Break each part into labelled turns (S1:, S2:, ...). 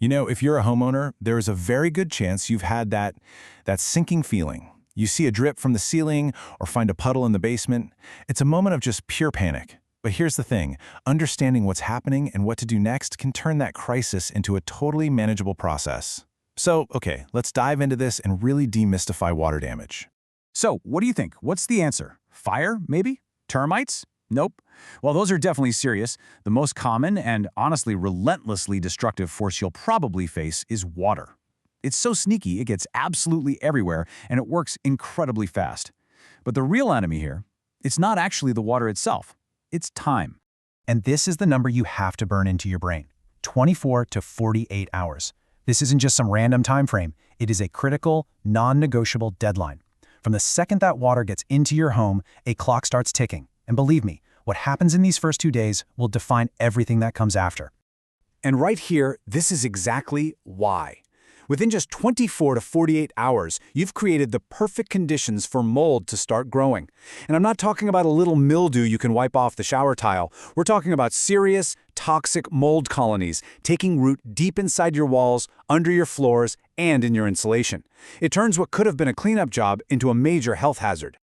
S1: You know, if you're a homeowner, there is a very good chance you've had that sinking feeling. You see a drip from the ceiling or find a puddle in the basement. It's a moment of just pure panic. But here's the thing, understanding what's happening and what to do next can turn that crisis into a totally manageable process. So, okay, let's dive into this and really demystify water damage.
S2: So, what do you think? What's the answer? Fire, maybe? Termites? Nope. Well, those are definitely serious. The most common and honestly relentlessly destructive force you'll probably face is water. It's so sneaky, it gets absolutely everywhere, and it works incredibly fast. But the real enemy here, it's not actually the water itself. It's time.
S3: And this is the number you have to burn into your brain. 24 to 48 hours. This isn't just some random time frame. It is a critical, non-negotiable deadline. From the second that water gets into your home, a clock starts ticking. And believe me, what happens in these first 2 days will define everything that comes after.
S2: And right here, this is exactly why. Within just 24 to 48 hours, you've created the perfect conditions for mold to start growing. And I'm not talking about a little mildew you can wipe off the shower tile. We're talking about serious, toxic mold colonies taking root deep inside your walls, under your floors, and in your insulation. It turns what could have been a cleanup job into a major health hazard.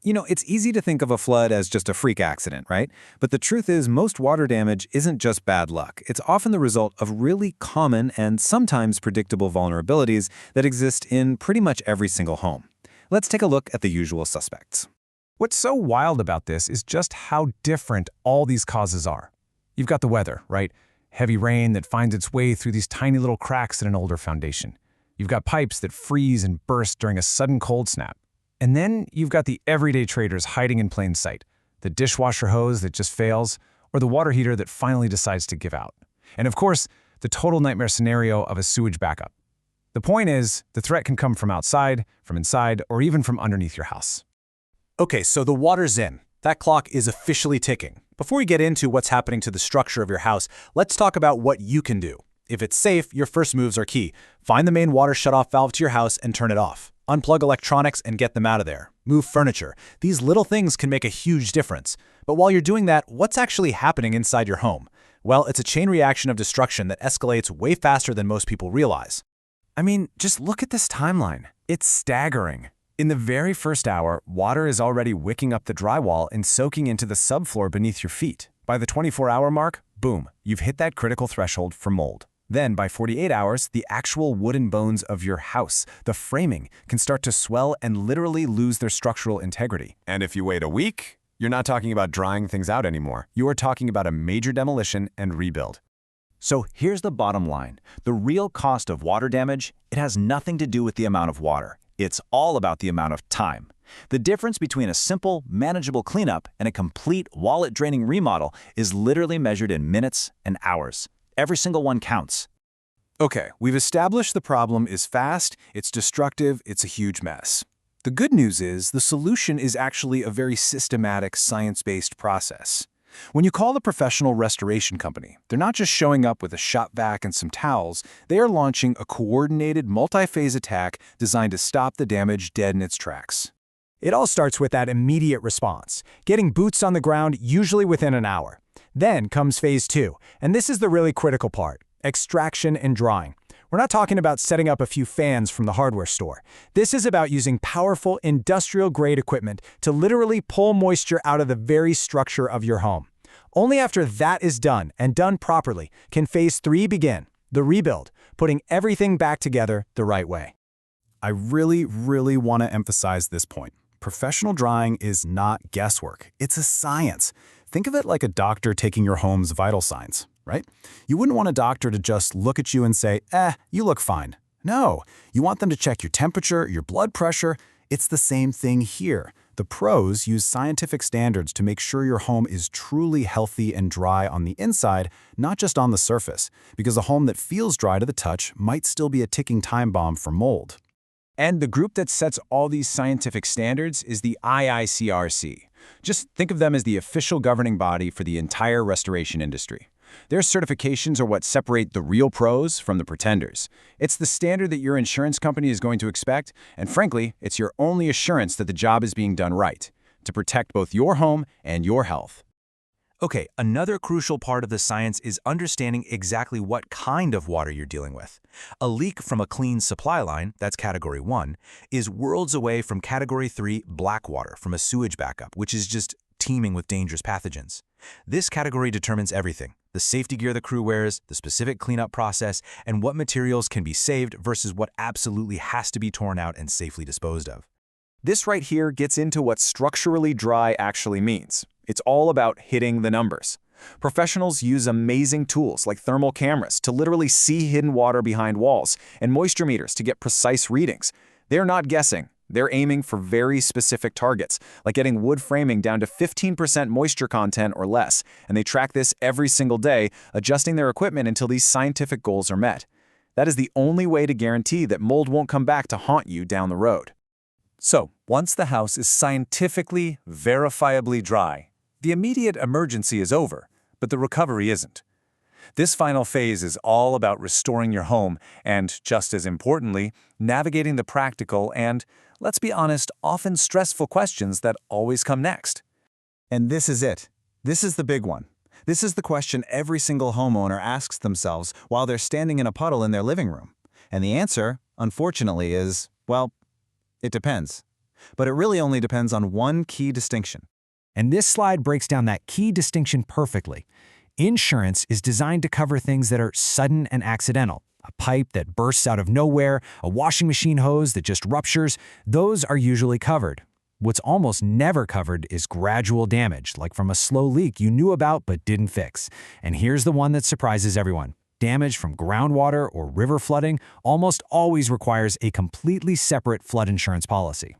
S4: You know, it's easy to think of a flood as just a freak accident, right? But the truth is, most water damage isn't just bad luck. It's often the result of really common and sometimes predictable vulnerabilities that exist in pretty much every single home. Let's take a look at the usual suspects.
S1: What's so wild about this is just how different all these causes are. You've got the weather, right? Heavy rain that finds its way through these tiny little cracks in an older foundation. You've got pipes that freeze and burst during a sudden cold snap. And then you've got the everyday traders hiding in plain sight, the dishwasher hose that just fails, or the water heater that finally decides to give out. And of course, the total nightmare scenario of a sewage backup. The point is, the threat can come from outside, from inside, or even from underneath your house.
S2: Okay, so the water's in. That clock is officially ticking. Before we get into what's happening to the structure of your house, let's talk about what you can do. If it's safe, your first moves are key. Find the main water shutoff valve to your house and turn it off. Unplug electronics and get them out of there. Move furniture. These little things can make a huge difference. But while you're doing that, what's actually happening inside your home? Well, it's a chain reaction of destruction that escalates way faster than most people realize.
S1: I mean, just look at this timeline. It's staggering. In the very first hour, water is already wicking up the drywall and soaking into the subfloor beneath your feet. By the 24-hour mark, boom, you've hit that critical threshold for mold. Then, by 48 hours, the actual wooden bones of your house, the framing, can start to swell and literally lose their structural integrity.
S5: And if you wait a week, you're not talking about drying things out anymore.
S1: You are talking about a major demolition and rebuild.
S3: So here's the bottom line. The real cost of water damage, it has nothing to do with the amount of water. It's all about the amount of time. The difference between a simple, manageable cleanup and a complete wallet-draining remodel is literally measured in minutes and hours. Every single one counts.
S1: Okay, we've established the problem is fast, it's destructive, it's a huge mess. The good news is the solution is actually a very systematic, science-based process. When you call the professional restoration company, they're not just showing up with a shop vac and some towels, they are launching a coordinated, multi-phase attack designed to stop the damage dead in its tracks.
S2: It all starts with that immediate response, getting boots on the ground usually within an hour. Then comes phase 2, and this is the really critical part, extraction and drying. We're not talking about setting up a few fans from the hardware store. This is about using powerful industrial-grade equipment to literally pull moisture out of the very structure of your home. Only after that is done, and done properly, can phase 3 begin, the rebuild, putting everything back together the right way.
S3: I really want to emphasize this point. Professional drying is not guesswork. It's a science. Think of it like a doctor taking your home's vital signs, right? You wouldn't want a doctor to just look at you and say, you look fine. No, you want them to check your temperature, your blood pressure. It's the same thing here. The pros use scientific standards to make sure your home is truly healthy and dry on the inside, not just on the surface, because a home that feels dry to the touch might still be a ticking time bomb for mold.
S1: And the group that sets all these scientific standards is the IICRC. Just think of them as the official governing body for the entire restoration industry. Their certifications are what separate the real pros from the pretenders. It's the standard that your insurance company is going to expect, and frankly, it's your only assurance that the job is being done right, to protect both your home and your health.
S6: Okay, another crucial part of the science is understanding exactly what kind of water you're dealing with. A leak from a clean supply line, that's Category 1, is worlds away from Category 3 black water from a sewage backup, which is just teeming with dangerous pathogens. This category determines everything: the safety gear the crew wears, the specific cleanup process, and what materials can be saved versus what absolutely has to be torn out and safely disposed of.
S4: This right here gets into what structurally dry actually means. It's all about hitting the numbers. Professionals use amazing tools like thermal cameras to literally see hidden water behind walls and moisture meters to get precise readings. They're not guessing. They're aiming for very specific targets, like getting wood framing down to 15% moisture content or less, and they track this every single day, adjusting their equipment until these scientific goals are met. That is the only way to guarantee that mold won't come back to haunt you down the road.
S7: So, once the house is scientifically, verifiably dry, the immediate emergency is over, but the recovery isn't. This final phase is all about restoring your home and, just as importantly, navigating the practical and, let's be honest, often stressful questions that always come next.
S3: And this is it. This is the big one. This is the question every single homeowner asks themselves while they're standing in a puddle in their living room. And the answer, unfortunately, is, well, it depends. But it really only depends on one key distinction.
S2: And this slide breaks down that key distinction perfectly. Insurance is designed to cover things that are sudden and accidental. A pipe that bursts out of nowhere, a washing machine hose that just ruptures, those are usually covered. What's almost never covered is gradual damage, like from a slow leak you knew about but didn't fix. And here's the one that surprises everyone. Damage from groundwater or river flooding almost always requires a completely separate flood insurance policy.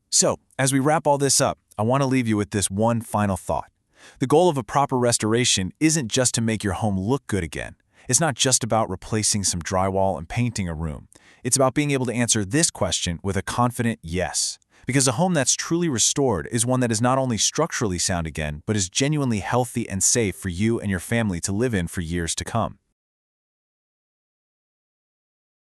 S7: So, as we wrap all this up, I want to leave you with this one final thought. The goal of a proper restoration isn't just to make your home look good again. It's not just about replacing some drywall and painting a room. It's about being able to answer this question with a confident yes. Because a home that's truly restored is one that is not only structurally sound again, but is genuinely healthy and safe for you and your family to live in for years to come.